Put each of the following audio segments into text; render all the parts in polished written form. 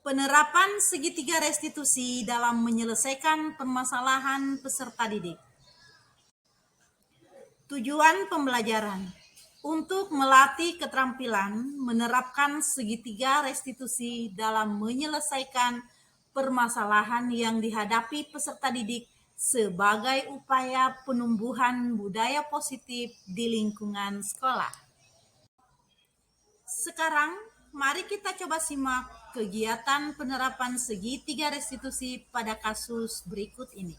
Penerapan segitiga restitusi dalam menyelesaikan permasalahan peserta didik. Tujuan pembelajaran untuk melatih keterampilan menerapkan segitiga restitusi dalam menyelesaikan permasalahan yang dihadapi peserta didik sebagai upaya penumbuhan budaya positif di lingkungan sekolah. Sekarang, mari kita coba simak kegiatan penerapan segitiga restitusi pada kasus berikut ini.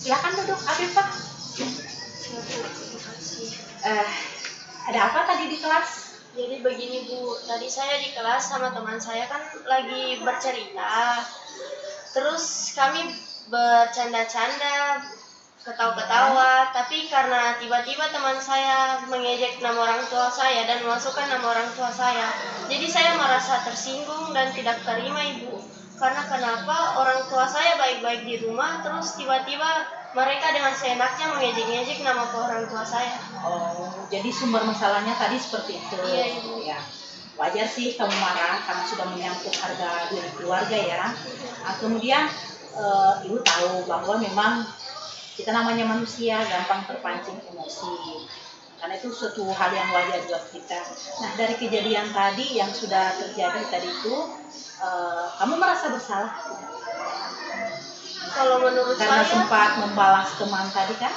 Silakan duduk, Afifah. Ada apa tadi di kelas? Jadi begini Bu, tadi saya di kelas sama teman saya kan lagi bercerita. Terus kami bercanda-canda, ketawa-ketawa, tapi karena tiba-tiba teman saya mengejek nama orang tua saya dan memasukkan nama orang tua saya. Jadi saya merasa tersinggung dan tidak terima Ibu. Karena kenapa orang tua saya baik-baik di rumah, terus tiba-tiba mereka dengan seenaknya mengejek-ngejek nama orang tua saya. Oh, jadi sumber masalahnya tadi seperti itu. Iya Ibu. Ya. Wajar sih kamu marah karena sudah menyangkut harga diri keluarga ya. Nah, kemudian Ibu tahu bahwa memang kita namanya manusia gampang terpancing emosi. Karena itu suatu hal yang wajar buat kita. Nah, dari kejadian tadi yang sudah terjadi tadi itu, kamu merasa bersalah? Kalau menurut Karena saya, sempat membalas teman tadi kan?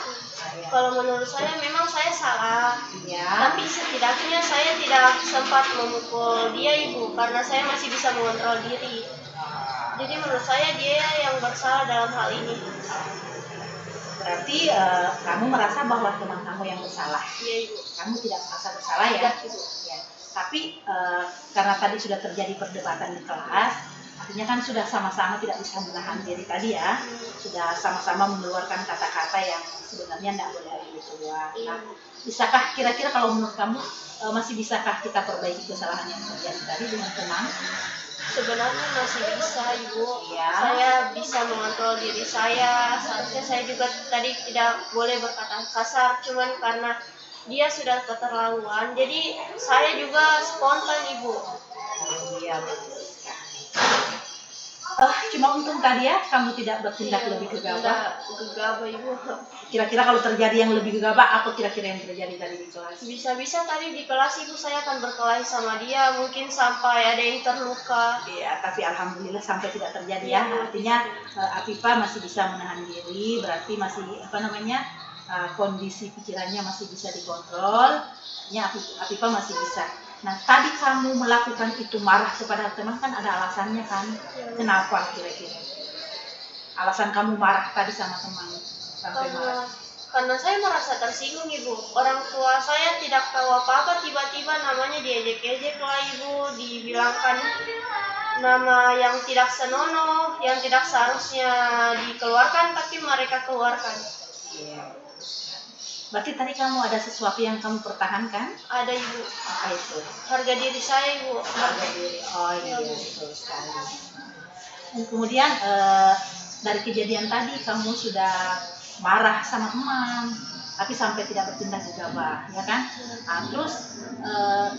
kalau menurut saya memang saya salah. Ya. Tapi setidaknya saya tidak sempat memukul dia Ibu, karena saya masih bisa mengontrol diri. Jadi menurut saya dia yang bersalah dalam hal ini. Berarti kamu merasa bahwa teman kamu yang bersalah. Iya Ibu. Kamu tidak merasa bersalah ya? Tidak Ibu. Ya. Tapi karena tadi sudah terjadi perdebatan di kelas, artinya kan sudah sama-sama tidak bisa menahan diri tadi ya. Sudah sama-sama mengeluarkan kata-kata yang sebenarnya tidak boleh keluar. Nah, bisakah kira-kira kalau menurut kamu masih bisakah kita perbaiki kesalahan yang terjadi tadi dengan tenang? Sebenarnya masih bisa Ibu. Ya. Saya bisa mengontrol diri saya. Seharusnya saya juga tadi tidak boleh berkata kasar, cuman karena dia sudah keterlaluan. Jadi saya juga spontan Ibu. Iya, betul sekali. Cuma untung tadi ya kamu tidak bertindak lebih gegabah. Tidak gegabah Ibu. Kira-kira kalau terjadi yang lebih gegabah, apa kira-kira yang terjadi tadi di kelas? Bisa-bisa tadi di kelas Ibu saya akan berkelahi sama dia, mungkin sampai ada yang terluka. Iya, tapi alhamdulillah sampai tidak terjadi ya. Artinya Afifah masih bisa menahan diri, berarti masih kondisi pikirannya masih bisa dikontrol. Ya, Afifah masih bisa. Nah, tadi kamu melakukan itu marah kepada teman kan ada alasannya kan? Kenapa kira-kira? Alasan kamu marah tadi sama teman sampai marah? Karena saya merasa tersinggung Ibu. Orang tua saya tidak tahu apa-apa, tiba-tiba namanya diejek-ejek lah Ibu, dibilangkan nama yang tidak senonoh, yang tidak seharusnya dikeluarkan, tapi mereka keluarkan. Iya. Berarti tadi kamu ada sesuatu yang kamu pertahankan? Ada Ibu. Apa itu? Harga diri saya Ibu. Harga diri. Oh iya, betul sekali. Kemudian dari kejadian tadi kamu sudah marah sama teman, tapi sampai tidak bertindak gegabah, ya kan? Nah, terus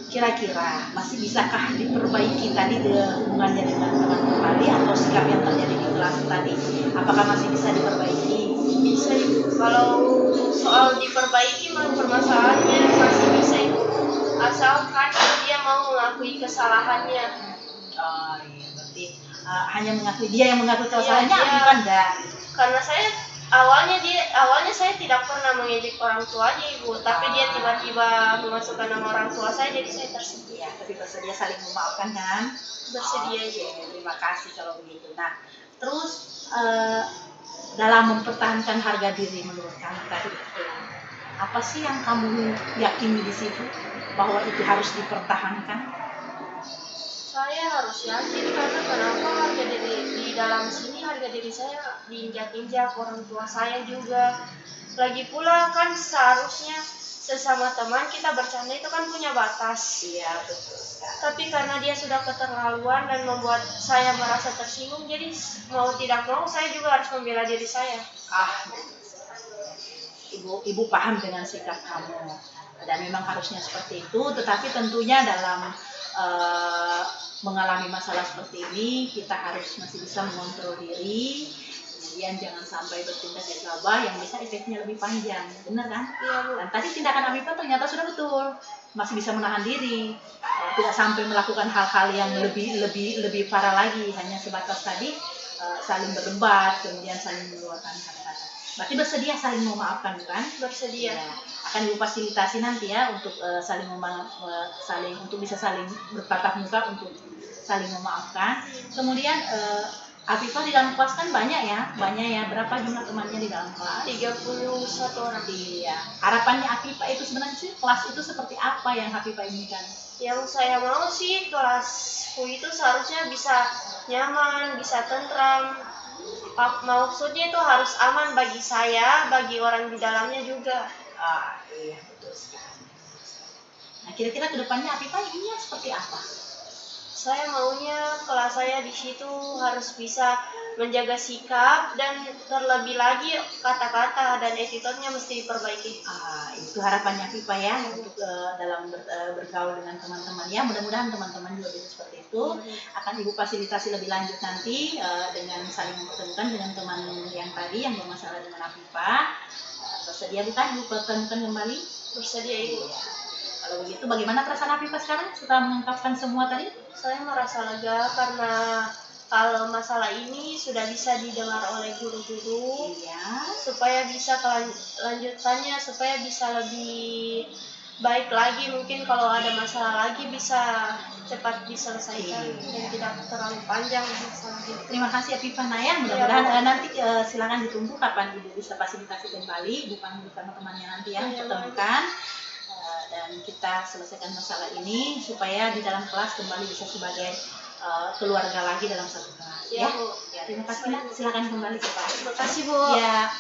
kira-kira masih bisakah diperbaiki tadi hubungannya dengan teman kembali atau sikap yang terjadi di kelas tadi? Apakah masih bisa diperbaiki? Bisa Ibu. Kalau soal diperbaiki permasalahannya masih bisa Ibu. Asalkan dia mau mengakui kesalahannya. Oh iya, berarti hanya mengakui dia yang mengakui kesalahannya, Iya, Afifah enggak? Karena saya awalnya saya tidak pernah mengejek orang tuanya Ibu, tapi dia tiba-tiba memasukkan nama orang tua saya, jadi saya tersedih. Ya, tapi bersedia saling memaafkan kan? Bersedia Oke, Ibu. terima kasih kalau begitu. Nah, terus dalam mempertahankan harga diri menurut kamu tadi itu apa sih yang kamu yakini di situ bahwa itu harus dipertahankan? Saya harus yakin karena kenapa harga diri di dalam sini harga diri saya diinjak-injak orang tua saya juga. Lagi pula kan seharusnya sesama teman kita bercanda itu kan punya batas. Iya, betul sekali. Tapi karena dia sudah keterlaluan dan membuat saya merasa tersinggung, jadi mau tidak mau saya juga harus membela diri saya. Ibu paham dengan sikap kamu dan memang harusnya seperti itu, tetapi tentunya dalam mengalami masalah seperti ini, kita harus masih bisa mengontrol diri, kemudian jangan sampai bertindak gegabah yang bisa efeknya lebih panjang, benar kan? Iya, Bu. Dan tadi tindakan Afifah ternyata sudah betul, masih bisa menahan diri, tidak sampai melakukan hal-hal yang lebih parah lagi, hanya sebatas tadi saling berdebat, kemudian saling mengeluarkan kata-kata. Berarti bersedia saling memaafkan, bukan? Bersedia. Ya, akan Ibu fasilitasi nanti ya untuk saling untuk bisa saling bertatap muka untuk saling memaafkan. Kemudian Afifah di dalam kelas kan banyak ya. Berapa jumlah temannya di dalam kelas? 31 orang. Iya. Harapannya Afifah itu sebenarnya sih kelas itu seperti apa yang Afifah inginkan? Yang saya mau sih kelasku itu seharusnya bisa nyaman, bisa tentram. Maksudnya itu harus aman bagi saya, bagi orang di dalamnya juga. Iya betul sekali. Nah kira-kira kedepannya Afifah inginnya seperti apa? Saya maunya kelas saya di situ harus bisa menjaga sikap dan terlebih lagi kata-kata dan attitude-nya mesti diperbaiki. Itu harapannya Afifah ya untuk dalam bergaul dengan teman-teman ya. Mudah-mudahan teman-teman juga bisa seperti itu. Akan Ibu fasilitasi lebih lanjut nanti dengan saling mempertemukan dengan teman yang tadi yang bermasalah dengan Afifah. Bersedia bukan Ibu pertemukan kembali? Bersedia, Ibu. Iya. Kalau begitu bagaimana perasaan Afifah sekarang setelah mengungkapkan semua tadi? Saya merasa lega karena kalau masalah ini sudah bisa didengar oleh guru-guru. Iya. Supaya bisa lanjutannya, supaya bisa lebih baik lagi. Mungkin kalau ada masalah lagi bisa cepat diselesaikan dan tidak terlalu panjang masalahnya. Terima kasih Afifah Naya. Mudah-mudahan nanti silakan ditunggu kapan Ibu bisa fasilitasi kembali, bukan bersama temannya nanti ya, pertemukan dan kita selesaikan masalah ini supaya di dalam kelas kembali bisa sebagai keluarga lagi dalam satu kelas ya. Bu. Ya, terima kasih Nak. Silakan kembali ke Pak. Terima kasih, Bu. Ya.